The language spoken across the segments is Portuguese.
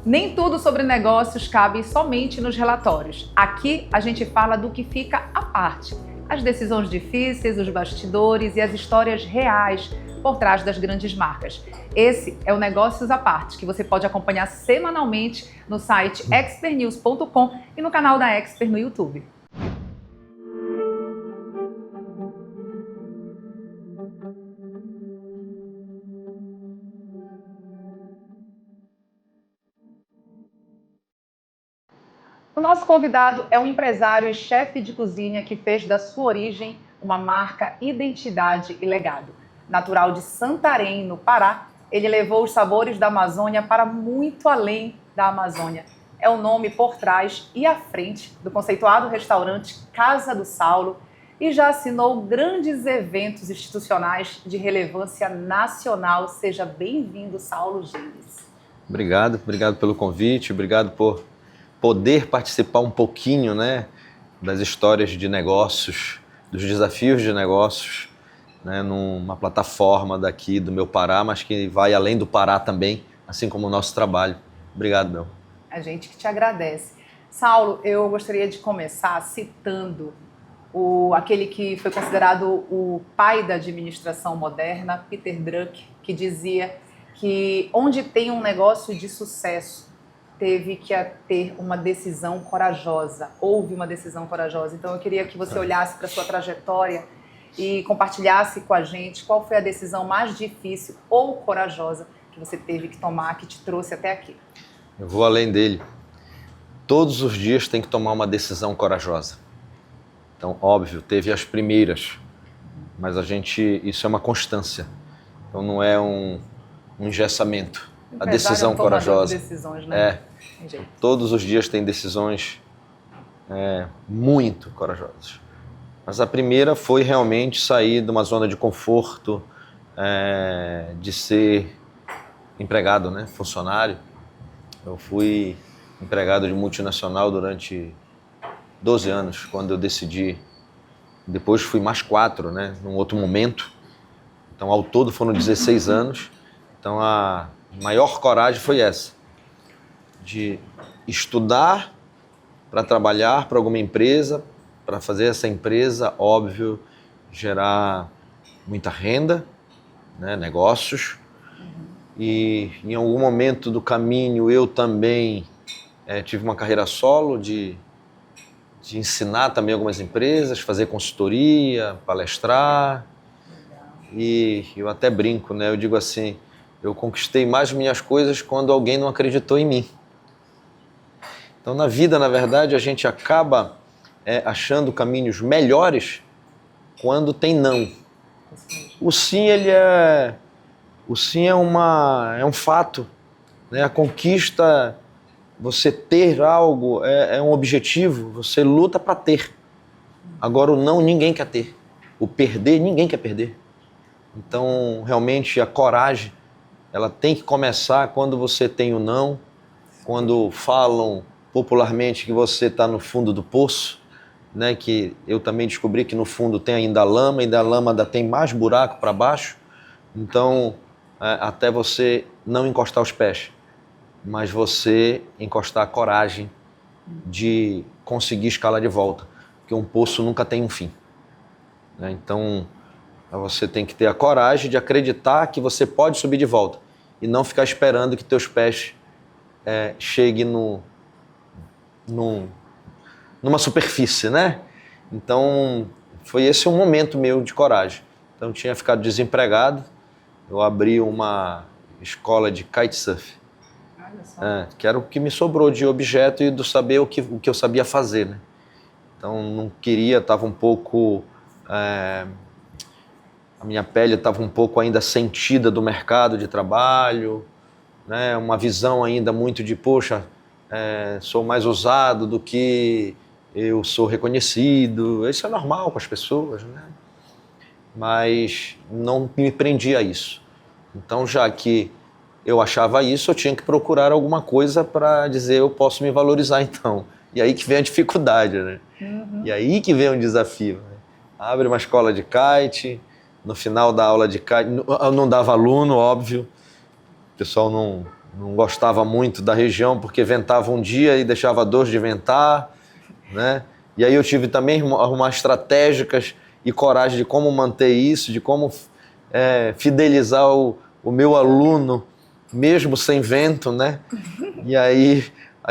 Nem tudo sobre negócios cabe somente nos relatórios. Aqui a gente fala do que fica à parte. As decisões difíceis, os bastidores e as histórias reais por trás das grandes marcas. Esse é o Negócios à Parte, que você pode acompanhar semanalmente no site expertnews.com e no canal da Expert no YouTube. O nosso convidado é um empresário e chefe de cozinha que fez da sua origem uma marca, identidade e legado. Natural de Santarém, no Pará, ele levou os sabores da Amazônia para muito além da Amazônia. É o nome por trás e à frente do conceituado restaurante Casa do Saulo e já assinou grandes eventos institucionais de relevância nacional. Seja bem-vindo, Saulo Gilles. Obrigado pelo convite, obrigado por poder participar um pouquinho, né, das histórias de negócios, dos desafios de negócios, né, numa plataforma daqui do meu Pará, mas que vai além do Pará também, assim como o nosso trabalho. Obrigado, Bel. A gente que te agradece. Saulo, eu gostaria de começar citando aquele que foi considerado o pai da administração moderna, Peter Drucker, que dizia que onde tem um negócio de sucesso, teve que ter uma decisão corajosa, houve uma decisão corajosa. Então eu queria que você olhasse para a sua trajetória e compartilhasse com a gente qual foi a decisão mais difícil ou corajosa que você teve que tomar, que te trouxe até aqui. Eu vou além dele. Todos os dias tem que tomar uma decisão corajosa. Então, óbvio, teve as primeiras, mas isso é uma constância. Então não é um engessamento. A decisão corajosa. De decisões, né? Todos os dias tem decisões muito corajosas. Mas a primeira foi realmente sair de uma zona de conforto, de ser empregado, né, funcionário. Eu fui empregado de multinacional durante 12 anos, quando eu decidi. Depois fui mais 4, né, num outro momento. Então, ao todo foram 16 anos. Então, a maior coragem foi essa, de estudar para trabalhar para alguma empresa, para fazer essa empresa, óbvio, gerar muita renda, né, negócios. E em algum momento do caminho eu também tive uma carreira solo de ensinar também algumas empresas, fazer consultoria, palestrar. E eu até brinco, né? Eu digo assim, eu conquistei mais minhas coisas quando alguém não acreditou em mim. Então, na vida, na verdade, a gente acaba achando caminhos melhores quando tem não. O sim, é um fato, né? A conquista, você ter algo, é um objetivo, você luta para ter. Agora, o não, ninguém quer ter. O perder, ninguém quer perder. Então, realmente, a coragem, ela tem que começar quando você tem o não, quando falam popularmente que você está no fundo do poço, né? Que eu também descobri que no fundo tem ainda a lama, e da lama ainda tem mais buraco para baixo. Então, até você não encostar os pés, mas você encostar a coragem de conseguir escalar de volta, porque um poço nunca tem um fim, né? Então, você tem que ter a coragem de acreditar que você pode subir de volta e não ficar esperando que teus pés cheguem numa superfície, né? Então, foi esse um momento meu de coragem. Então, eu tinha ficado desempregado, eu abri uma escola de kitesurf, que era o que me sobrou de objeto e do saber o que eu sabia fazer, né? Então, não queria, estava um pouco... a minha pele estava um pouco ainda sentida do mercado de trabalho, né? Uma visão ainda muito de, poxa, sou mais usado do que eu sou reconhecido. Isso é normal com as pessoas, né? Mas não me prendia a isso. Então, já que eu achava isso, eu tinha que procurar alguma coisa para dizer, eu posso me valorizar então. E aí que vem a dificuldade, né? Uhum. E aí que vem o desafio, né? Abre uma escola de kite, no final da aula de kite, eu não dava aluno, óbvio, o pessoal não não gostava muito da região porque ventava um dia e deixava 2 de ventar, né? E aí eu tive também arrumar estratégicas e coragem de como manter isso, de como fidelizar o meu aluno, mesmo sem vento, né? E aí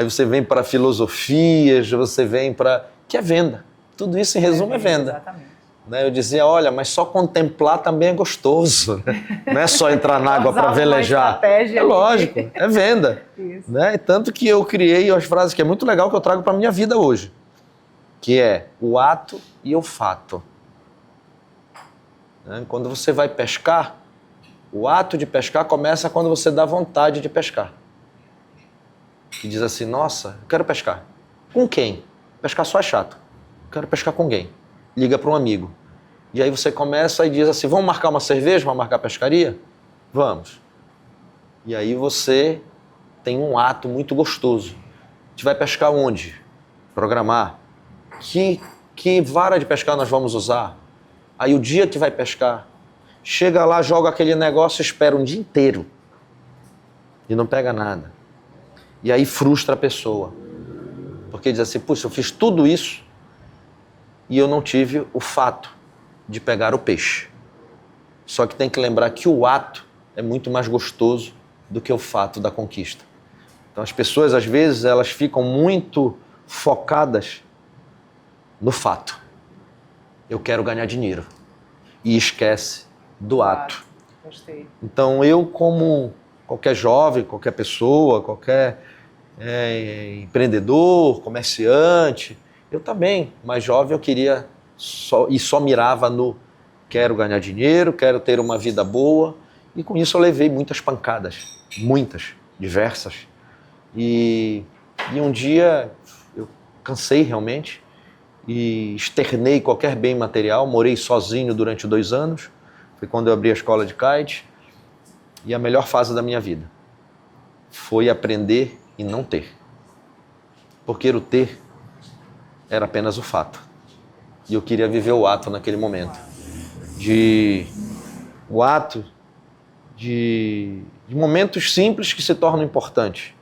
você vem para filosofias, você vem para... que é venda. Tudo isso, em resumo, é venda. Exatamente. Né? Eu dizia, olha, mas só contemplar também é gostoso. Né? Não é só entrar na água para velejar. É lógico, é venda. Isso. Né? E tanto que eu criei as frases que é muito legal que eu trago para a minha vida hoje. Que é o ato e o fato. Né? Quando você vai pescar, o ato de pescar começa quando você dá vontade de pescar. Que diz assim, nossa, eu quero pescar. Com quem? Pescar só é chato. Eu quero pescar com alguém. Liga para um amigo. E aí você começa e diz assim, vamos marcar uma cerveja, vamos marcar pescaria? Vamos. E aí você tem um ato muito gostoso. A gente vai pescar onde? Programar. Que vara de pescar nós vamos usar? Aí o dia que vai pescar, chega lá, joga aquele negócio, espera um dia inteiro e não pega nada. E aí frustra a pessoa. Porque diz assim, puxa, eu fiz tudo isso e eu não tive o fato de pegar o peixe. Só que tem que lembrar que o ato é muito mais gostoso do que o fato da conquista. Então as pessoas, às vezes, elas ficam muito focadas no fato. Eu quero ganhar dinheiro. E esquece do ato. Gostei. Então eu, como qualquer jovem, qualquer pessoa, qualquer empreendedor, comerciante, eu também, mais jovem, eu queria só mirava no quero ganhar dinheiro, quero ter uma vida boa. E com isso eu levei muitas pancadas. Muitas, diversas. E um dia eu cansei realmente e externei qualquer bem material, morei sozinho durante 2 anos, foi quando eu abri a escola de kite, e a melhor fase da minha vida foi aprender e não ter. Porque o ter era apenas o fato. E eu queria viver o ato naquele momento. O ato de momentos simples que se tornam importantes.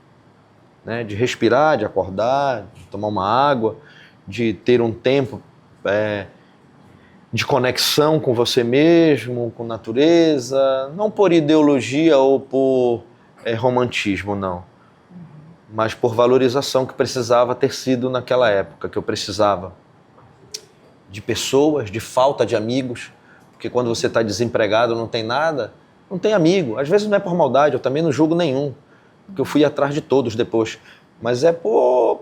Né? De respirar, de acordar, de tomar uma água, de ter um tempo de conexão com você mesmo, com a natureza, não por ideologia ou por romantismo, não, mas por valorização que precisava ter sido naquela época, que eu precisava de pessoas, de falta de amigos, porque quando você está desempregado, não tem nada, não tem amigo, às vezes não é por maldade, eu também não julgo nenhum, porque eu fui atrás de todos depois, mas é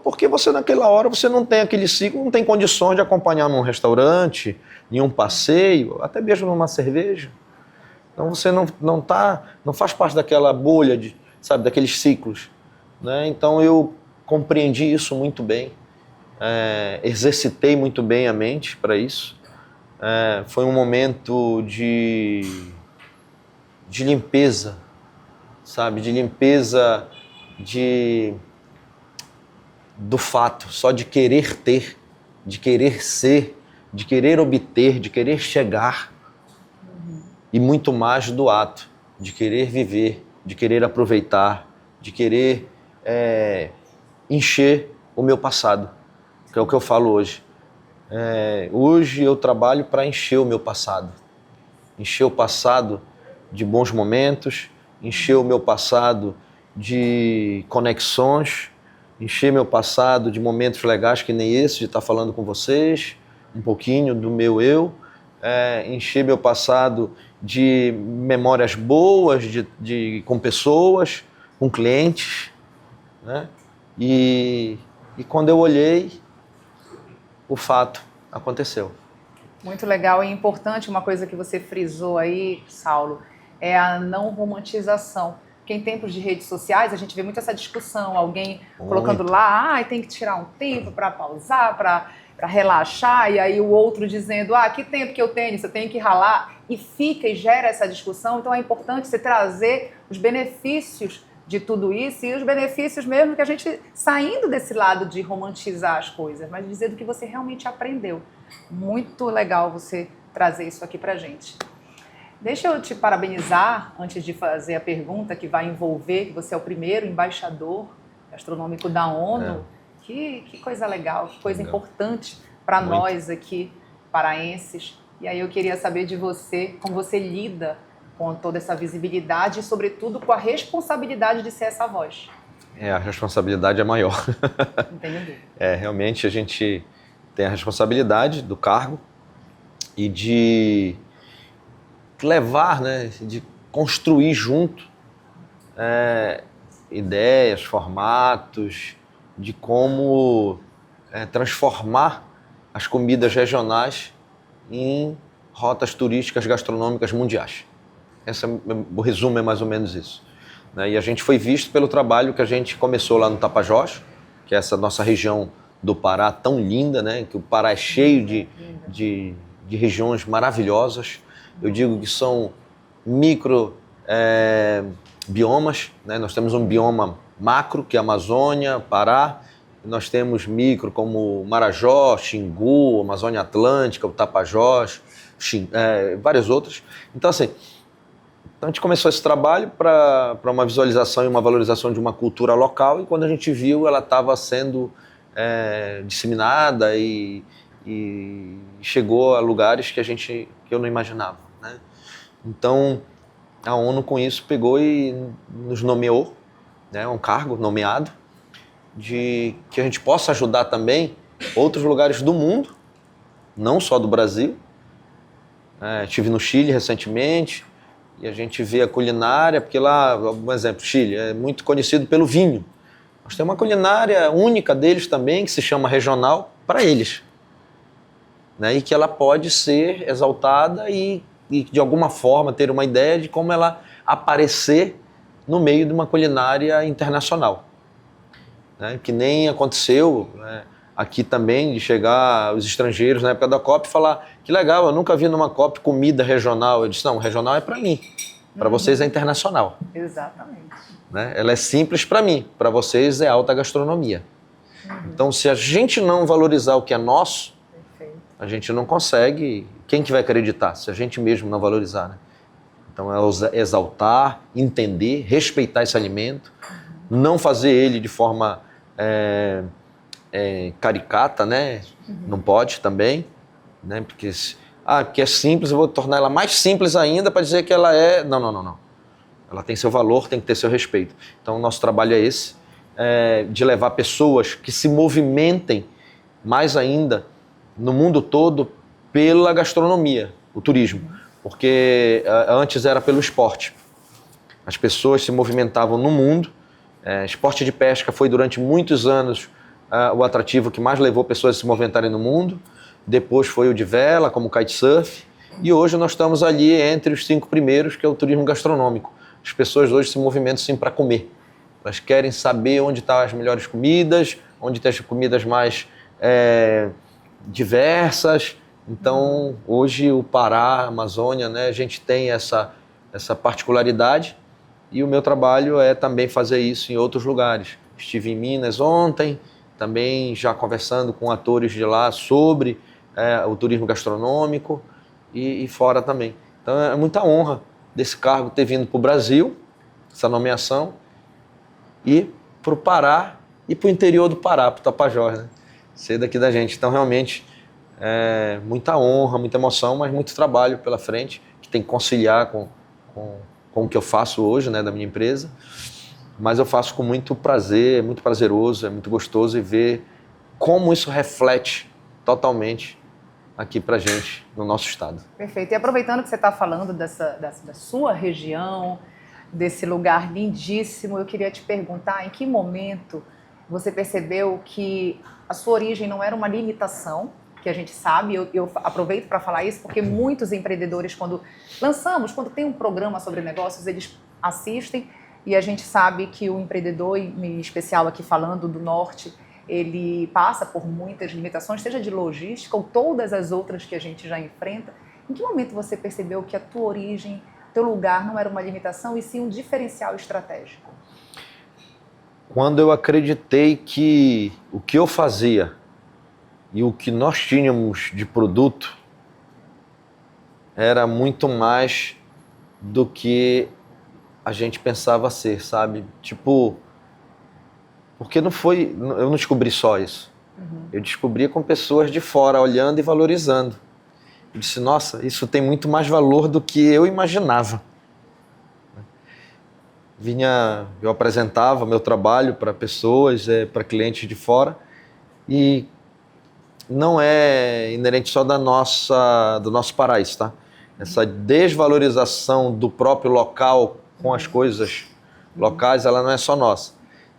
porque você naquela hora você não tem aquele ciclo, não tem condições de acompanhar num restaurante, em um passeio, até mesmo numa cerveja. Então você não faz parte daquela bolha, daqueles ciclos. Né? Então eu compreendi isso muito bem, exercitei muito bem a mente para isso. Foi um momento de limpeza, de limpeza do fato, só de querer ter, de querer ser, de querer obter, de querer chegar, e muito mais do ato, de querer viver, de querer aproveitar, de querer encher o meu passado, que é o que eu falo hoje. Hoje eu trabalho para encher o meu passado, encher o passado de bons momentos, encher o meu passado de conexões, encher meu passado de momentos legais que nem esse, de estar falando com vocês, um pouquinho do meu eu, encher meu passado de memórias boas com pessoas, com clientes, né? E quando eu olhei, o fato aconteceu. Muito legal e importante, uma coisa que você frisou aí, Saulo, é a não romantização. Porque em tempos de redes sociais a gente vê muito essa discussão, alguém colocando lá, tem que tirar um tempo para pausar, para relaxar, e aí o outro dizendo, que tempo que eu tenho, você tem que ralar, e fica e gera essa discussão. Então é importante você trazer os benefícios de tudo isso e os benefícios mesmo que a gente, saindo desse lado de romantizar as coisas, mas dizer do que você realmente aprendeu. Muito legal você trazer isso aqui pra gente. Deixa eu te parabenizar, antes de fazer a pergunta que vai envolver, que você é o primeiro embaixador gastronômico da ONU. Que coisa legal, que coisa importante para nós aqui, paraenses. E aí eu queria saber de você, como você lida com toda essa visibilidade e, sobretudo, com a responsabilidade de ser essa voz. A responsabilidade é maior. Entendi. Realmente a gente tem a responsabilidade do cargo e de levar, né, de construir junto ideias, formatos, de como transformar as comidas regionais em rotas turísticas gastronômicas mundiais. O resumo é mais ou menos isso. E a gente foi visto pelo trabalho que a gente começou lá no Tapajós, que é essa nossa região do Pará tão linda, né? Que o Pará é cheio de regiões maravilhosas. Eu digo que são micro biomas, né? Nós temos um bioma macro, que é a Amazônia, Pará. Nós temos micro como Marajó, Xingu, Amazônia Atlântica, o Tapajós, várias outras. Então, assim, a gente começou esse trabalho para uma visualização e uma valorização de uma cultura local, e quando a gente viu, ela estava sendo disseminada e chegou a lugares que eu não imaginava, né? Então, a ONU com isso pegou e nos nomeou, né, um cargo nomeado, de que a gente possa ajudar também outros lugares do mundo, não só do Brasil. Estive no Chile recentemente e a gente vê a culinária, porque lá, um exemplo, Chile é muito conhecido pelo vinho. Nós temos uma culinária única deles também, que se chama regional, para eles, né? E que ela pode ser exaltada e de alguma forma ter uma ideia de como ela aparecer no meio de uma culinária internacional. Né? Que nem aconteceu, né, aqui também, de chegar os estrangeiros na época da COP e falar: que legal, eu nunca vi numa COP comida regional. Eu disse: não, regional é para mim, para vocês é internacional. Exatamente. Né? Ela é simples para mim, para vocês é alta gastronomia. Então, se a gente não valorizar o que é nosso, a gente não consegue. Quem que vai acreditar se a gente mesmo não valorizar, né? Então, é exaltar, entender, respeitar esse alimento, não fazer ele de forma caricata, né? Não pode também, né? Porque é simples, eu vou tornar ela mais simples ainda para dizer que ela é... Não. Ela tem seu valor, tem que ter seu respeito. Então, o nosso trabalho é esse, de levar pessoas que se movimentem mais ainda no mundo todo pela gastronomia, o turismo. Porque antes era pelo esporte. As pessoas se movimentavam no mundo. Esporte de pesca foi durante muitos anos o atrativo que mais levou pessoas a se movimentarem no mundo. Depois foi o de vela, como o kitesurf. E hoje nós estamos ali entre os 5 primeiros, que é o turismo gastronômico. As pessoas hoje se movimentam sim para comer. Elas querem saber onde estão as melhores comidas, onde tem as comidas mais diversas. Então, hoje o Pará, a Amazônia, né, a gente tem essa particularidade, e o meu trabalho é também fazer isso em outros lugares. Estive em Minas ontem, também já conversando com atores de lá sobre o turismo gastronômico e fora também. Então, é muita honra desse cargo ter vindo para o Brasil, essa nomeação, e para o Pará e para o interior do Pará, para o Tapajós, né? Ser daqui da gente. Então, realmente, muita honra, muita emoção, mas muito trabalho pela frente, que tem que conciliar com o que eu faço hoje, né, da minha empresa. Mas eu faço com muito prazer, é muito prazeroso, é muito gostoso, e ver como isso reflete totalmente aqui pra gente, no nosso estado. Perfeito. E aproveitando que você está falando da sua região, desse lugar lindíssimo, eu queria te perguntar em que momento você percebeu que a sua origem não era uma limitação, que a gente sabe, eu aproveito para falar isso, porque muitos empreendedores, quando tem um programa sobre negócios, eles assistem, e a gente sabe que o empreendedor, em especial aqui falando do Norte, ele passa por muitas limitações, seja de logística ou todas as outras que a gente já enfrenta. Em que momento você percebeu que a tua origem, teu lugar não era uma limitação e sim um diferencial estratégico? Quando eu acreditei que o que eu fazia e o que nós tínhamos de produto era muito mais do que a gente pensava ser, sabe? Tipo, porque eu não descobri só isso. Eu descobri com pessoas de fora, olhando e valorizando. Eu disse, nossa, isso tem muito mais valor do que eu imaginava. Eu apresentava meu trabalho para pessoas, para clientes de fora, e não é inerente só do nosso paraíso, tá? Essa desvalorização do próprio local com as coisas locais, ela não é só nossa.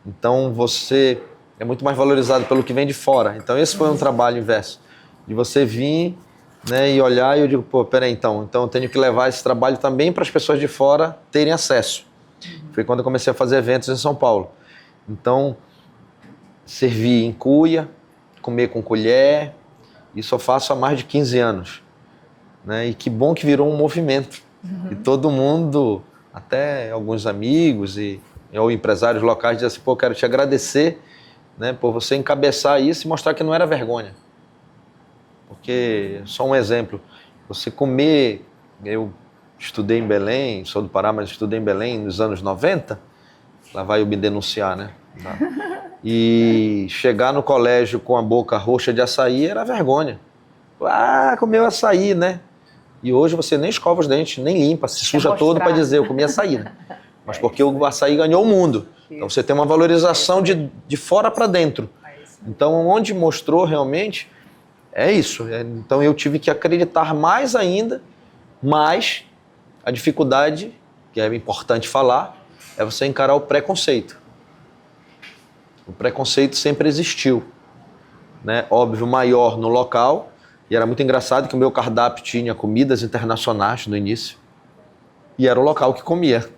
Então você é muito mais valorizado pelo que vem de fora. Então esse foi um trabalho inverso, de você vir, né, e olhar, e eu digo, pô, peraí, então eu tenho que levar esse trabalho também para as pessoas de fora terem acesso. Foi quando eu comecei a fazer eventos em São Paulo. Então, servir em cuia, comer com colher, isso eu faço há mais de 15 anos. Né? E que bom que virou um movimento. E todo mundo, até alguns amigos ou empresários locais, dizem assim, pô, quero te agradecer, né, por você encabeçar isso e mostrar que não era vergonha. Porque, só um exemplo, você comer... Eu estudei em Belém, sou do Pará, mas estudei em Belém nos anos 90, lá vai eu me denunciar, né? E chegar no colégio com a boca roxa de açaí era vergonha. Ah, comeu açaí, né? E hoje você nem escova os dentes, nem limpa, se suja todo para dizer, eu comi açaí, né? Mas porque o açaí ganhou o mundo. Então você tem uma valorização de fora para dentro. Então onde mostrou realmente é isso. Então eu tive que acreditar mais ainda, mas a dificuldade, que é importante falar, é você encarar o preconceito. O preconceito sempre existiu, né? Óbvio, maior no local, e era muito engraçado que o meu cardápio tinha comidas internacionais no início, e era o local que comia.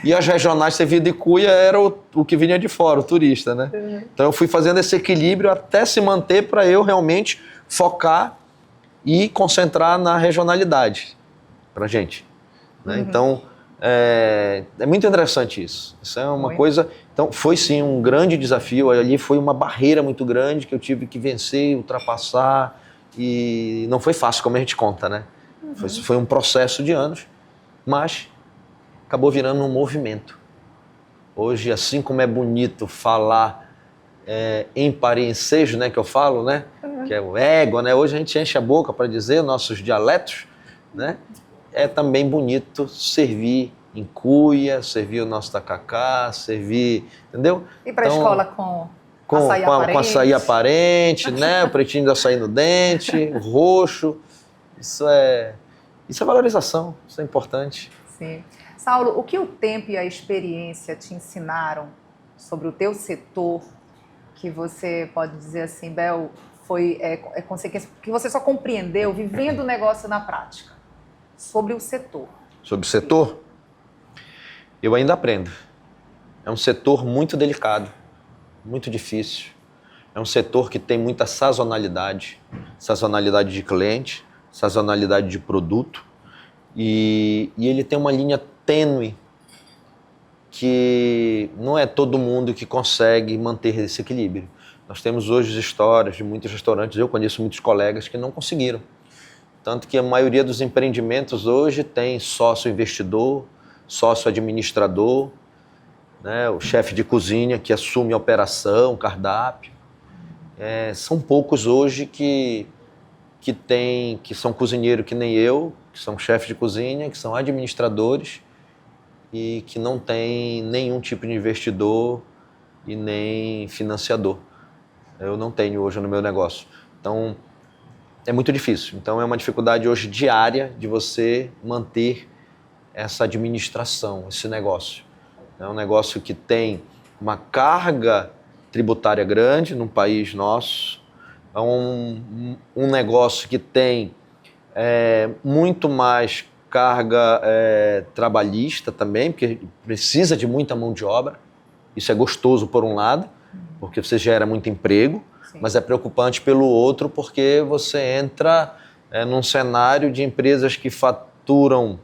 E as regionais servidas de cuia era o que vinha de fora, o turista, né? Então eu fui fazendo esse equilíbrio até se manter para eu realmente focar e concentrar na regionalidade pra gente. Né? Então, é muito interessante isso. Isso é uma coisa... Então, foi sim um grande desafio. Ali foi uma barreira muito grande que eu tive que vencer, ultrapassar. E não foi fácil, como a gente conta, né? Foi um processo de anos, mas acabou virando um movimento. Hoje, assim como é bonito falar em parensejo, né, que eu falo, né? Que é o égua, né? Hoje a gente enche a boca para dizer nossos dialetos, né? É também bonito servir em cuia, servir o nosso tacacá, servir, entendeu? Ir para a escola com açaí aparente, né? O pretinho de açaí no dente, o roxo. Isso é valorização, isso é importante. Sim. Saulo, o que o tempo e a experiência te ensinaram sobre o teu setor, que você pode dizer assim, Bel, foi consequência, que você só compreendeu vivendo o negócio na prática? Sobre o setor. Sobre o setor? Eu ainda aprendo. É um setor muito delicado, muito difícil. É um setor que tem muita sazonalidade de cliente, sazonalidade de produto, e ele tem uma linha tênue que não é todo mundo que consegue manter esse equilíbrio. Nós temos hoje histórias de muitos restaurantes, eu conheço muitos colegas que não conseguiram. Tanto que a maioria dos empreendimentos hoje tem sócio investidor, sócio administrador, né, o chefe de cozinha que assume a operação, cardápio. São poucos hoje que são cozinheiros que nem eu, que são chefes de cozinha, que são administradores e que não tem nenhum tipo de investidor e nem financiador. Eu não tenho hoje no meu negócio. Então, é muito difícil. Então, é uma dificuldade hoje diária de você manter essa administração, esse negócio. É um negócio que tem uma carga tributária grande num país nosso. É um negócio que tem muito mais carga trabalhista também, porque precisa de muita mão de obra. Isso é gostoso por um lado, porque você gera muito emprego. Sim. Mas é preocupante pelo outro, porque você entra num cenário de empresas que faturam,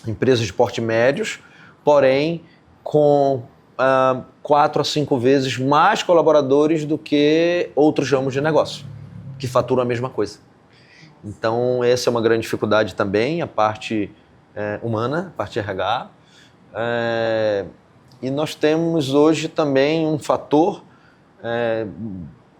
empresas de porte médios, porém com 4 a 5 vezes mais colaboradores do que outros ramos de negócio, que faturam a mesma coisa. Então essa é uma grande dificuldade também, a parte humana, parte de RH. E nós temos hoje também um fator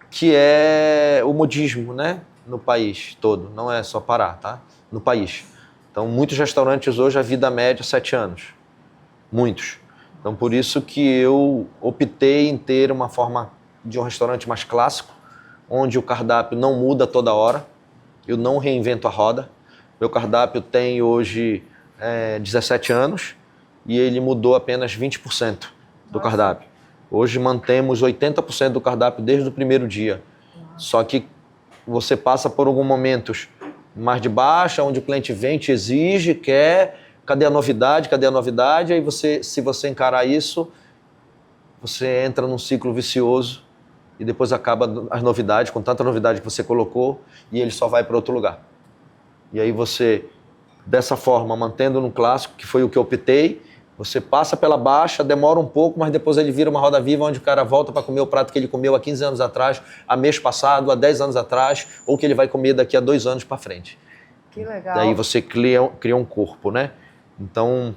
que é o modismo, né? No país todo, não é só Pará, tá? No país. Então, muitos restaurantes hoje, a vida média é 7 anos. Muitos. Então, por isso que eu optei em ter uma forma de um restaurante mais clássico, onde o cardápio não muda toda hora, eu não reinvento a roda. Meu cardápio tem hoje 17 anos e ele mudou apenas 20% do cardápio. Hoje mantemos 80% do cardápio desde o primeiro dia. Só que você passa por alguns momentos mais de baixa, onde o cliente vem, te exige, quer, cadê a novidade, cadê a novidade? Aí se você encarar isso, você entra num ciclo vicioso e depois acaba as novidades, com tanta novidade que você colocou, e ele só vai para outro lugar. E aí você, dessa forma, mantendo no clássico, que foi o que eu optei, você passa pela baixa, demora um pouco, mas depois ele vira uma roda viva onde o cara volta para comer o prato que ele comeu há 15 anos atrás, há mês passado, há 10 anos atrás, ou que ele vai comer daqui a 2 anos para frente. Que legal. Daí você cria um corpo, né? Então,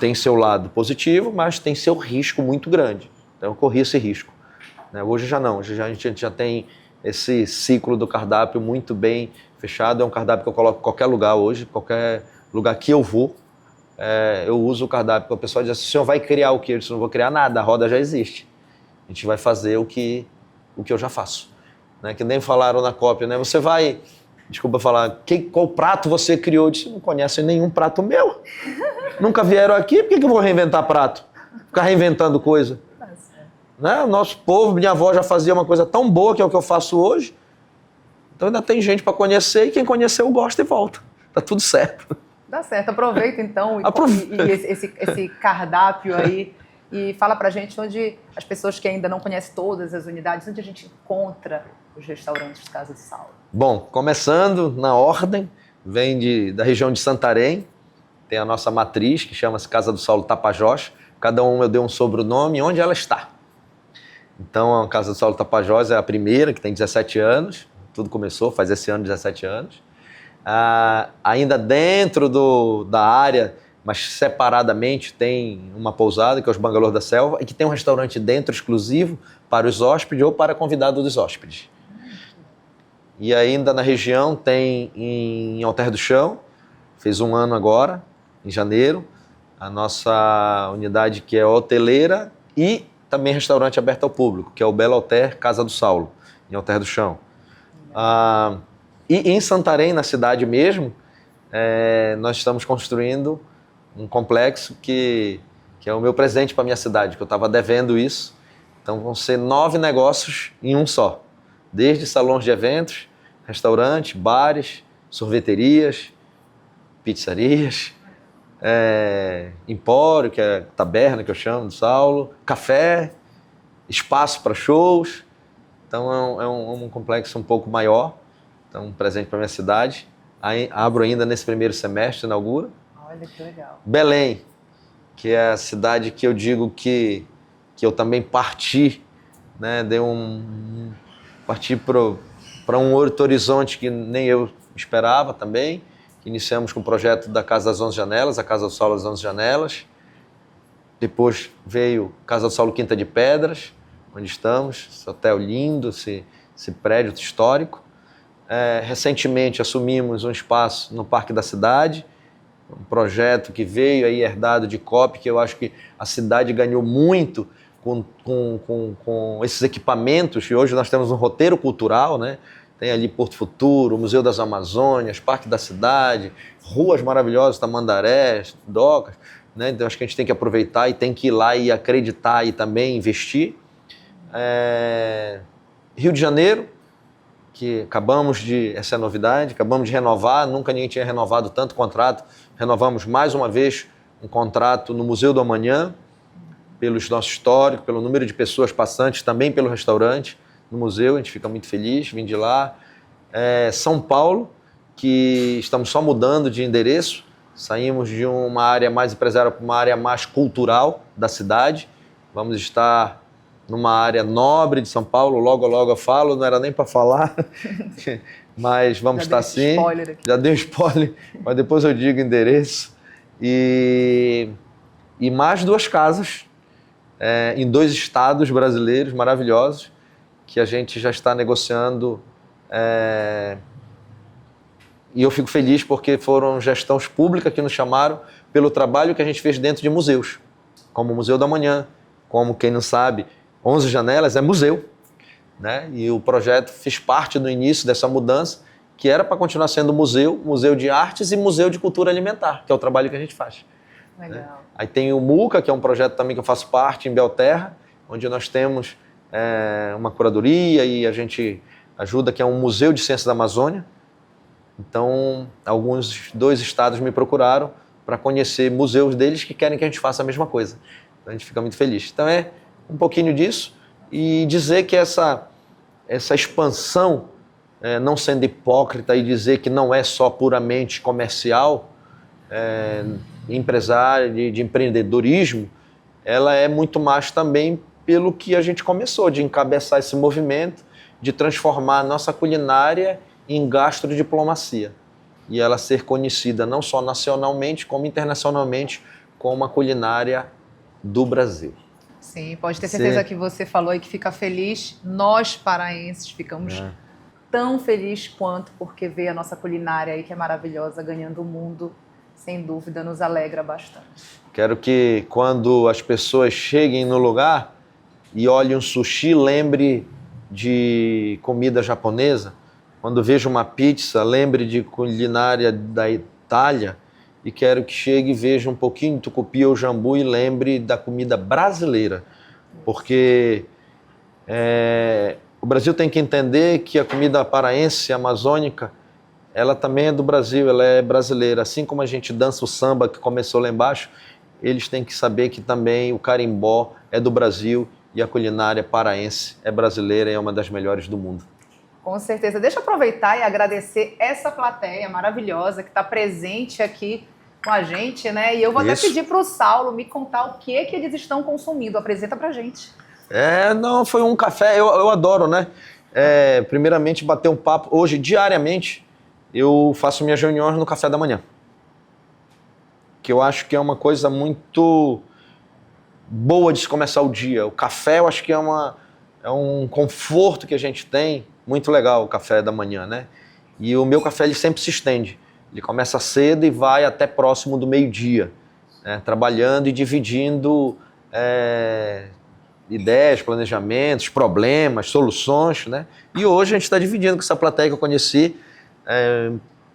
tem seu lado positivo, mas tem seu risco muito grande. Então, eu corri esse risco. Hoje já não, hoje a gente já tem esse ciclo do cardápio muito bem fechado. É um cardápio que eu coloco em qualquer lugar hoje, qualquer lugar que eu vou. Eu uso o cardápio. O pessoal diz assim: o senhor vai criar o quê? Eu disse: não vou criar nada, a roda já existe. A gente vai fazer o que eu já faço. Que nem falaram na cópia, né? Você vai, desculpa falar, qual prato você criou? Eu disse: não conhecem nenhum prato meu. Nunca vieram aqui, por que eu vou reinventar prato? Ficar reinventando coisa. O nosso povo, minha avó já fazia uma coisa tão boa que é o que eu faço hoje. Então ainda tem gente para conhecer e quem conheceu gosta e volta. Tá tudo certo. Dá certo, aproveita então e esse cardápio aí e fala pra gente onde as pessoas que ainda não conhecem todas as unidades, onde a gente encontra os restaurantes Casa do Saulo. Bom, começando na ordem, vem da região de Santarém, tem a nossa matriz que chama-se Casa do Saulo Tapajós, cada um eu dei um sobrenome e onde ela está. Então a Casa do Saulo Tapajós é a primeira, que tem 17 anos, tudo começou, faz esse ano 17 anos. Ainda dentro da área, mas separadamente, tem uma pousada, que é os Bangalôs da Selva, e que tem um restaurante dentro exclusivo para os hóspedes ou para convidados dos hóspedes. E ainda na região tem em Alter do Chão, fez 1 ano agora, em janeiro, a nossa unidade que é hoteleira e também restaurante aberto ao público, que é o Belo Alter Casa do Saulo, em Alter do Chão. E em Santarém, na cidade mesmo, nós estamos construindo um complexo que é o meu presente para a minha cidade, que eu estava devendo isso. Então vão ser 9 negócios em um só. Desde salões de eventos, restaurantes, bares, sorveterias, pizzarias, empório, que é taberna, que eu chamo, do Saulo, café, espaço para shows. Então é um complexo um pouco maior. Então, um presente para minha cidade. Abro ainda nesse primeiro semestre, inaugura. Olha que legal. Belém, que é a cidade que eu digo que eu também parti, né? Parti para um outro horizonte que nem eu esperava também. Iniciamos com o projeto da Casa das 11 Janelas, a Casa do Saulo das 11 Janelas. Depois veio Casa do Saulo Quinta de Pedras, onde estamos, esse hotel lindo, esse prédio histórico. Recentemente assumimos um espaço no Parque da Cidade, um projeto que veio aí herdado de COP, que eu acho que a cidade ganhou muito com esses equipamentos, e hoje nós temos um roteiro cultural, né? Tem ali Porto Futuro, o Museu das Amazônias, Parque da Cidade, ruas maravilhosas, Tamandarés, Docas, né? Então acho que a gente tem que aproveitar e tem que ir lá e acreditar e também investir. Rio de Janeiro, que essa é a novidade, acabamos de renovar, nunca ninguém tinha renovado tanto contrato, renovamos mais uma vez um contrato no Museu do Amanhã, pelo nosso histórico, pelo número de pessoas passantes, também pelo restaurante, no museu, a gente fica muito feliz, vim de lá. São Paulo, que estamos só mudando de endereço, saímos de uma área mais empresarial para uma área mais cultural da cidade, vamos estar numa área nobre de São Paulo, logo eu falo, não era nem para falar, mas vamos estar sim. Spoiler aqui. Já dei um spoiler, mas depois eu digo o endereço. E mais 2 casas em 2 estados brasileiros maravilhosos que a gente já está negociando. E eu fico feliz porque foram gestões públicas que nos chamaram pelo trabalho que a gente fez dentro de museus, como o Museu da Manhã, como quem não sabe, 11 Janelas é museu, né? E o projeto fez parte do início dessa mudança, que era para continuar sendo museu de artes e museu de cultura alimentar, que é o trabalho que a gente faz. Legal. Né? Aí tem o MUCA, que é um projeto também que eu faço parte, em Belterra, onde nós temos uma curadoria e a gente ajuda, que é um museu de ciências da Amazônia. Então, 2 estados me procuraram para conhecer museus deles que querem que a gente faça a mesma coisa. Então, a gente fica muito feliz. Então, é um pouquinho disso e dizer que essa expansão, não sendo hipócrita e dizer que não é só puramente comercial, empresário, de empreendedorismo, ela é muito mais também pelo que a gente começou, de encabeçar esse movimento, de transformar a nossa culinária em gastrodiplomacia. E ela ser conhecida não só nacionalmente, como internacionalmente, como a culinária do Brasil. Sim, pode ter certeza que você falou e que fica feliz. Nós, paraenses, ficamos tão felizes quanto, porque ver a nossa culinária aí, que é maravilhosa, ganhando o mundo, sem dúvida, nos alegra bastante. Quero que quando as pessoas cheguem no lugar e olhem um sushi, lembre de comida japonesa. Quando vejo uma pizza, lembre de culinária da Itália. E quero que chegue e veja um pouquinho de tucupi ou jambu e lembre da comida brasileira. Porque o Brasil tem que entender que a comida paraense, amazônica, ela também é do Brasil, ela é brasileira. Assim como a gente dança o samba que começou lá embaixo, eles têm que saber que também o carimbó é do Brasil e a culinária paraense é brasileira e é uma das melhores do mundo. Com certeza. Deixa eu aproveitar e agradecer essa plateia maravilhosa que está presente aqui com a gente, né? E eu vou até pedir para o Saulo me contar o que eles estão consumindo. Apresenta para a gente. Não, foi um café, eu adoro, né? Primeiramente, bater um papo. Hoje, diariamente, eu faço minhas reuniões no café da manhã. Que eu acho que é uma coisa muito boa de se começar o dia. O café, eu acho que é um conforto que a gente tem. Muito legal o café da manhã, né? E o meu café, ele sempre se estende. Ele começa cedo e vai até próximo do meio-dia, né? Trabalhando e dividindo ideias, planejamentos, problemas, soluções, né? E hoje a gente está dividindo com essa plateia que eu conheci,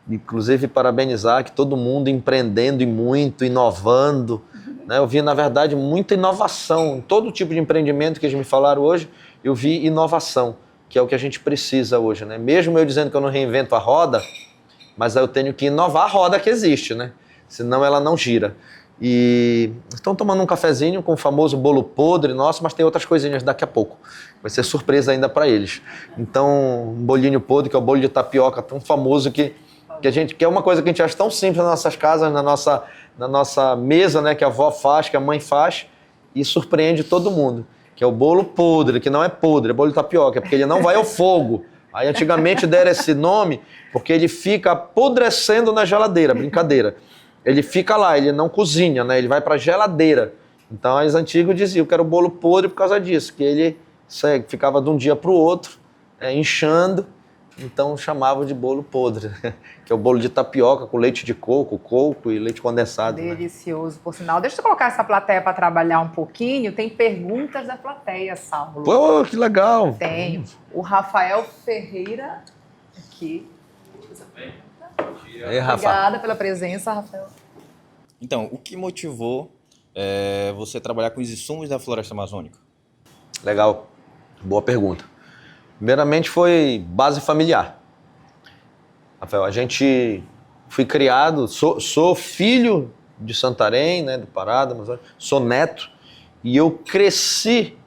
inclusive parabenizar que todo mundo empreendendo e muito, inovando, né? Eu vi, na verdade, muita inovação. Em todo tipo de empreendimento que eles me falaram hoje, eu vi inovação, que é o que a gente precisa hoje, né? Mesmo eu dizendo que eu não reinvento a roda, mas eu tenho que inovar a roda que existe, né? Senão ela não gira. E estão tomando um cafezinho com o famoso bolo podre nosso, mas tem outras coisinhas daqui a pouco. Vai ser surpresa ainda para eles. Então, um bolinho podre, que é o bolo de tapioca tão famoso que é uma coisa que a gente acha tão simples nas nossas casas, na nossa mesa, né? Que a avó faz, que a mãe faz, e surpreende todo mundo. Que é o bolo podre, que não é podre, é bolo de tapioca, porque ele não vai ao fogo. Aí antigamente deram esse nome porque ele fica apodrecendo na geladeira, brincadeira. Ele fica lá, ele não cozinha, né? Ele vai para a geladeira. Então os antigos diziam que era o bolo podre por causa disso, que ele ficava de um dia para o outro, inchando, então chamavam de bolo podre, que é o bolo de tapioca com leite de coco e leite condensado. Delicioso, né? Por sinal. Deixa eu colocar essa plateia para trabalhar um pouquinho. Tem perguntas da plateia, Saulo. Pô, que legal! Tem. O Rafael Ferreira aqui. Aí, Rafa. Obrigada pela presença, Rafael. Então, o que motivou você trabalhar com os insumos da floresta amazônica? Legal, boa pergunta. Primeiramente foi base familiar. Rafael, fui criado, sou filho de Santarém, né, do Pará, da Amazônia, sou neto, e eu cresci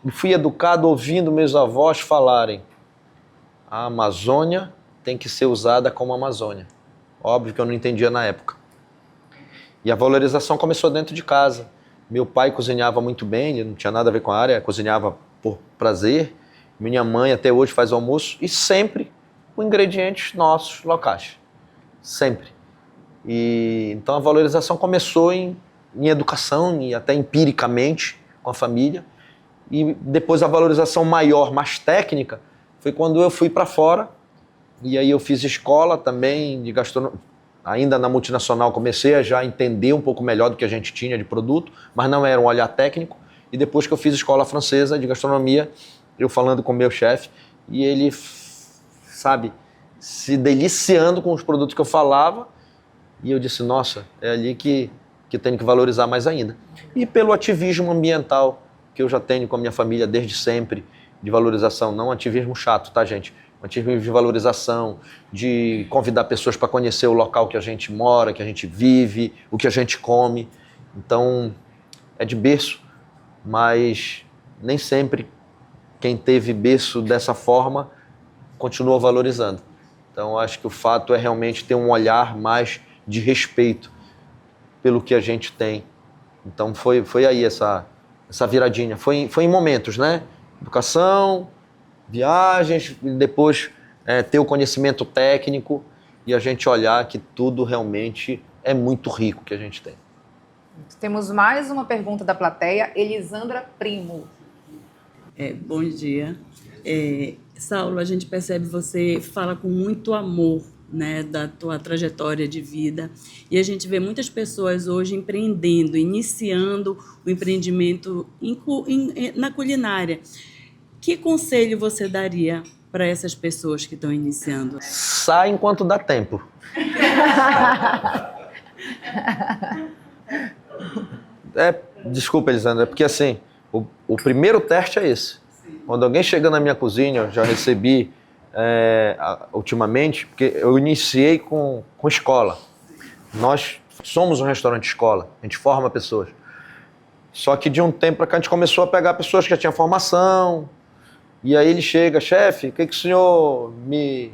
e fui educado ouvindo meus avós falarem: a Amazônia tem que ser usada como Amazônia. Óbvio que eu não entendia na época. E a valorização começou dentro de casa. Meu pai cozinhava muito bem, ele não tinha nada a ver com a área, cozinhava por prazer. Minha mãe até hoje faz almoço e sempre com ingredientes nossos, locais. Sempre. E então a valorização começou em educação e até empiricamente com a família. E depois a valorização maior, mais técnica, foi quando eu fui para fora. E aí eu fiz escola também de gastronomia. Ainda na multinacional comecei a já entender um pouco melhor do que a gente tinha de produto, mas não era um olhar técnico. E depois que eu fiz escola francesa de gastronomia, eu falando com o meu chefe, e ele, sabe, se deliciando com os produtos que eu falava, e eu disse, nossa, é ali que tenho que valorizar mais ainda. E pelo ativismo ambiental que eu já tenho com a minha família desde sempre, de valorização, não ativismo chato, tá, gente? Ativismo de valorização, de convidar pessoas para conhecer o local que a gente mora, que a gente vive, o que a gente come. Então, é de berço, mas nem sempre quem teve berço dessa forma continua valorizando. Então, acho que o fato é realmente ter um olhar mais de respeito pelo que a gente tem. Então, foi aí essa viradinha. Foi em momentos, né? Educação, viagens, depois ter o conhecimento técnico e a gente olhar que tudo realmente é muito rico que a gente tem. Temos mais uma pergunta da plateia, Elisandra Primo. Bom dia. Saulo, a gente percebe você fala com muito amor, né, da tua trajetória de vida, e a gente vê muitas pessoas hoje empreendendo, iniciando o empreendimento na culinária. Que conselho você daria para essas pessoas que estão iniciando? Sai enquanto dá tempo. Desculpa, Elisandra, porque assim, o primeiro teste é esse. Quando alguém chega na minha cozinha, eu já recebi ultimamente, porque eu iniciei com escola. Nós somos um restaurante escola, a gente forma pessoas. Só que de um tempo para cá a gente começou a pegar pessoas que já tinham formação, e aí ele chega, chefe, o que o senhor me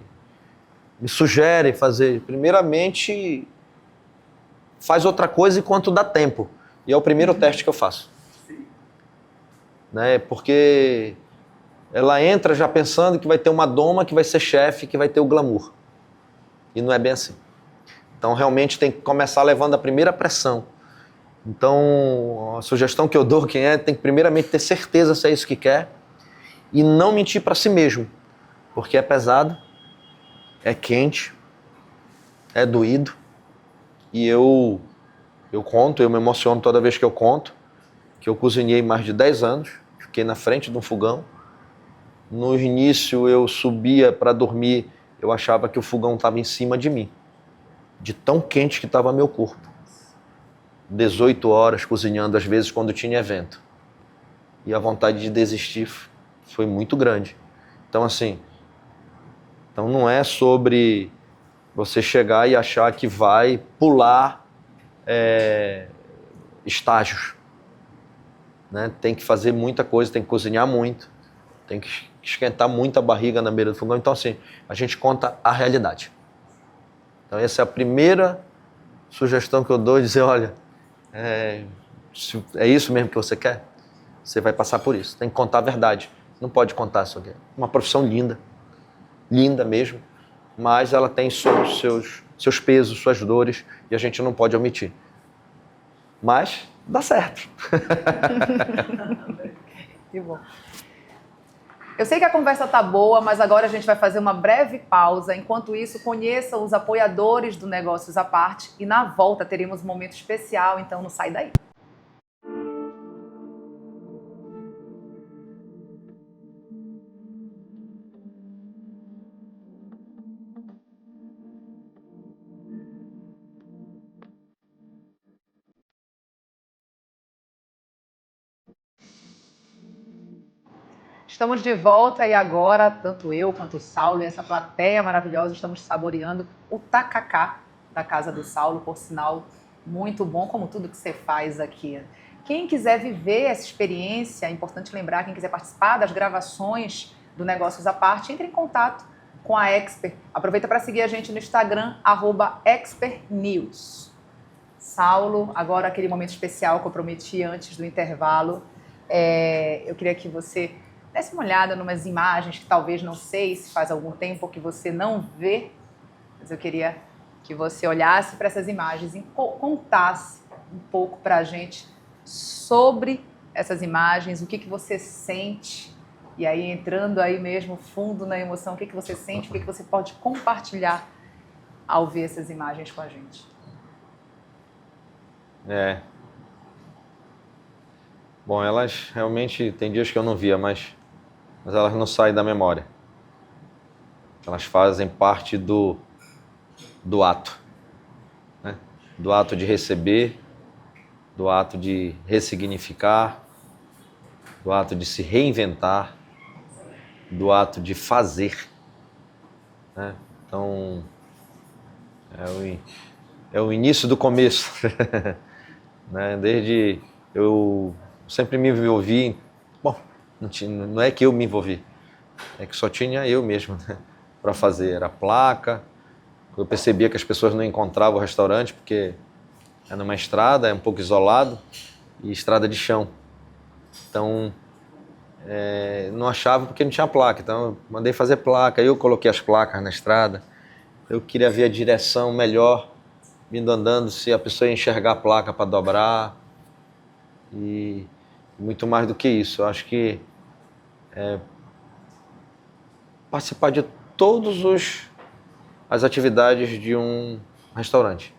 sugere fazer? Primeiramente, faz outra coisa enquanto dá tempo. E é o primeiro teste que eu faço. Né? Porque ela entra já pensando que vai ter uma doma, que vai ser chefe, que vai ter o glamour. E não é bem assim. Então, realmente, tem que começar levando a primeira pressão. Então, a sugestão que eu dou, tem que primeiramente ter certeza se é isso que quer e não mentir para si mesmo. Porque é pesado, é quente, é doído. E eu me emociono toda vez que eu conto, que eu cozinhei mais de 10 anos, fiquei na frente de um fogão. No início eu subia para dormir, eu achava que o fogão estava em cima de mim, de tão quente que estava meu corpo. 18 horas cozinhando, às vezes, quando tinha evento. E a vontade de desistir foi muito grande. Então, assim, não é sobre você chegar e achar que vai pular estágios. Né? Tem que fazer muita coisa, tem que cozinhar muito, tem que esquentar muito a barriga na beira do fogão. Então, assim, a gente conta a realidade. Então, essa é a primeira sugestão que eu dou, dizer, olha, é isso mesmo que você quer? Você vai passar por isso. Tem que contar a verdade. Não pode contar isso aqui. Uma profissão linda, linda mesmo, mas ela tem seus pesos, suas dores, e a gente não pode omitir. Mas dá certo. Que bom. Eu sei que a conversa tá boa, mas agora a gente vai fazer uma breve pausa. Enquanto isso, conheça os apoiadores do Negócios à Parte e na volta teremos um momento especial, então não sai daí. Estamos de volta e agora, tanto eu quanto o Saulo e essa plateia maravilhosa, estamos saboreando o tacacá da Casa do Saulo, por sinal, muito bom, como tudo que você faz aqui. Quem quiser viver essa experiência, é importante lembrar, quem quiser participar das gravações do Negócios à Parte, entre em contato com a Expert. Aproveita para seguir a gente no Instagram, @expertnews. Saulo, agora aquele momento especial que eu prometi antes do intervalo, eu queria que você desse uma olhada em umas imagens que talvez, não sei se faz algum tempo que você não vê, mas eu queria que você olhasse para essas imagens e contasse um pouco para a gente sobre essas imagens, o que você sente, e aí entrando aí mesmo fundo na emoção, o que você sente, o que você pode compartilhar ao ver essas imagens com a gente. Bom, elas realmente, tem dias que eu não via, mas elas não saem da memória. Elas fazem parte do ato, né? Do ato de receber, do ato de ressignificar, do ato de se reinventar, do ato de fazer, né? Então, é o início do começo, né? Desde eu sempre me envolvi, bom, não é que eu me envolvi, é que só tinha eu mesmo, né, para fazer. Era placa, eu percebia que as pessoas não encontravam o restaurante porque é numa estrada, é um pouco isolado e estrada de chão. Então, não achava porque não tinha placa, então eu mandei fazer placa, eu coloquei as placas na estrada. Eu queria ver a direção melhor, vindo andando, se a pessoa ia enxergar a placa para dobrar. E muito mais do que isso, eu acho que participar de todas as atividades de um restaurante.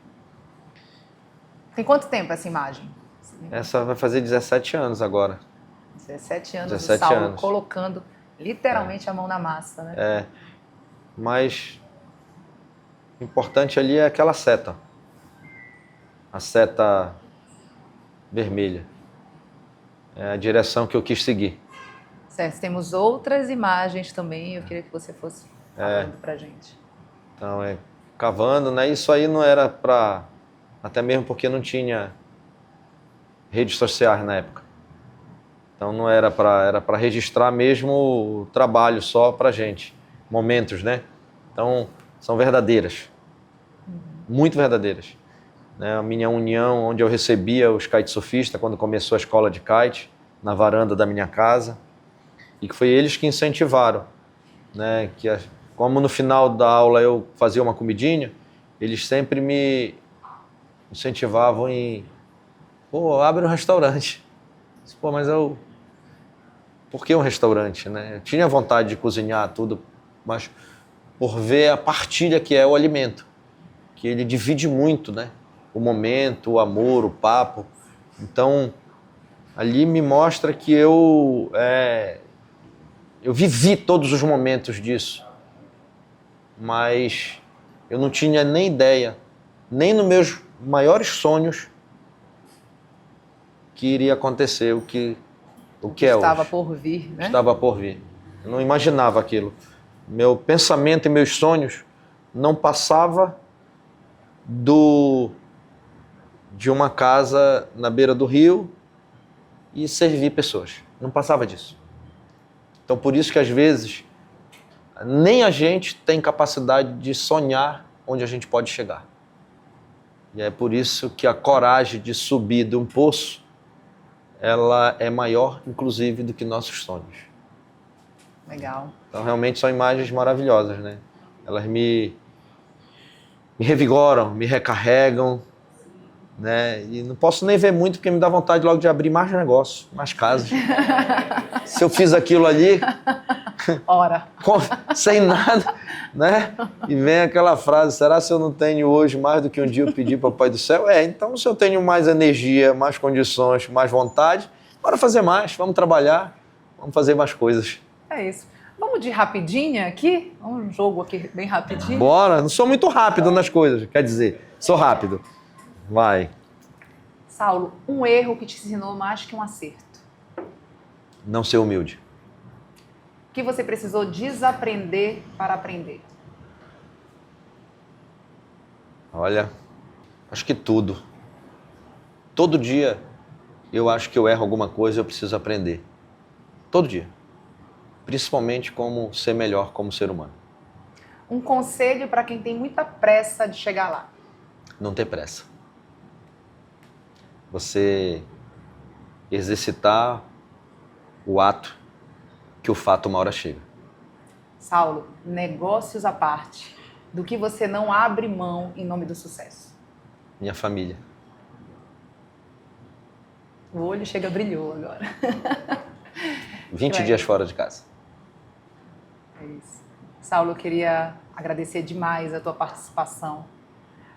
Tem quanto tempo essa imagem? Essa vai fazer 17 anos agora. 17 anos 17 do Saulo anos. colocando literalmente a mão na massa, né? Mas o importante ali é aquela seta. A seta vermelha. É a direção que eu quis seguir. Certo, temos outras imagens também, eu queria que você fosse falando pra gente. Então, cavando, né? Isso aí não era para... Até mesmo porque não tinha redes sociais na época. Então não era para registrar mesmo o trabalho só pra gente. Momentos, né? Então, são verdadeiras. Muito verdadeiras. Né? A minha união, onde eu recebia os kitesurfistas quando começou a escola de kite, na varanda da minha casa. E que foi eles que incentivaram, né? Como no final da aula eu fazia uma comidinha, eles sempre me incentivavam em... Pô, abre um restaurante. Pô, mas por que um restaurante, né? Eu tinha vontade de cozinhar tudo, mas por ver a partilha que é o alimento, que ele divide muito, né? O momento, o amor, o papo. Então, ali me mostra que eu vivi todos os momentos disso, mas eu não tinha nem ideia, nem nos meus maiores sonhos, que iria acontecer o que é hoje. Estava por vir, né? Estava por vir. Eu não imaginava aquilo. Meu pensamento e meus sonhos não passava de uma casa na beira do rio e servir pessoas. Não passava disso. Então, por isso que às vezes nem a gente tem capacidade de sonhar onde a gente pode chegar. E é por isso que a coragem de subir de um poço, ela é maior, inclusive, do que nossos sonhos. Legal. Então, realmente são imagens maravilhosas, né? Elas me revigoram, me recarregam, né? E não posso nem ver muito, porque me dá vontade logo de abrir mais negócio, mais casas. Se eu fiz aquilo ali... Ora. Sem nada, né? E vem aquela frase, será se eu não tenho hoje mais do que um dia eu pedi para o Pai do Céu? Então se eu tenho mais energia, mais condições, mais vontade, bora fazer mais, vamos trabalhar, vamos fazer mais coisas. É isso. Vamos de rapidinha aqui? Um jogo aqui bem rapidinho. Bora, não sou muito rápido nas coisas, quer dizer, sou rápido. Vai. Saulo, um erro que te ensinou mais que um acerto. Não ser humilde. O que você precisou desaprender para aprender? Olha, acho que tudo. Todo dia eu acho que eu erro alguma coisa e eu preciso aprender. Todo dia. Principalmente como ser melhor como ser humano. Um conselho para quem tem muita pressa de chegar lá. Não ter pressa. Você exercitar o ato que o fato uma hora chega. Saulo, negócios à parte, do que você não abre mão em nome do sucesso? Minha família. O olho chega, brilhou agora. 20 Bem. dias fora de casa. É isso. Saulo, eu queria agradecer demais a tua participação,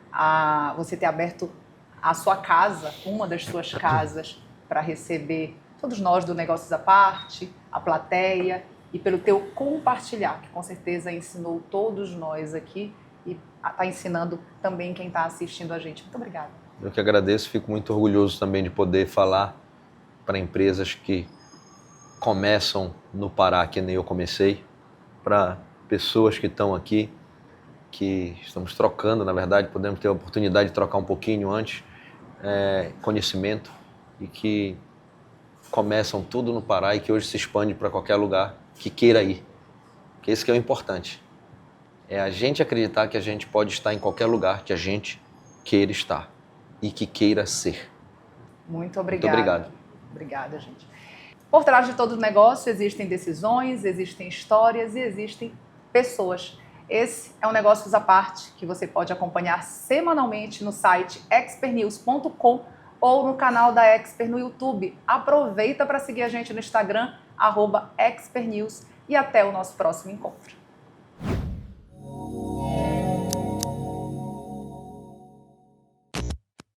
a você ter aberto a sua casa, uma das suas casas, para receber todos nós do Negócios à Parte, a plateia, e pelo teu compartilhar, que com certeza ensinou todos nós aqui e está ensinando também quem está assistindo a gente. Muito obrigada. Eu que agradeço, fico muito orgulhoso também de poder falar para empresas que começam no Pará, que nem eu comecei, para pessoas que estão aqui, que estamos trocando, na verdade, podemos ter a oportunidade de trocar um pouquinho antes, conhecimento, e que começam tudo no Pará e que hoje se expande para qualquer lugar que queira ir. Porque isso que é o importante. É a gente acreditar que a gente pode estar em qualquer lugar que a gente queira estar e que queira ser. Muito obrigada. Muito obrigado. Obrigada, gente. Por trás de todo negócio existem decisões, existem histórias e existem pessoas. Esse é um Negócios à Parte que você pode acompanhar semanalmente no site expertnews.com ou no canal da Expert no YouTube. Aproveita para seguir a gente no Instagram, @expertnews, e até o nosso próximo encontro.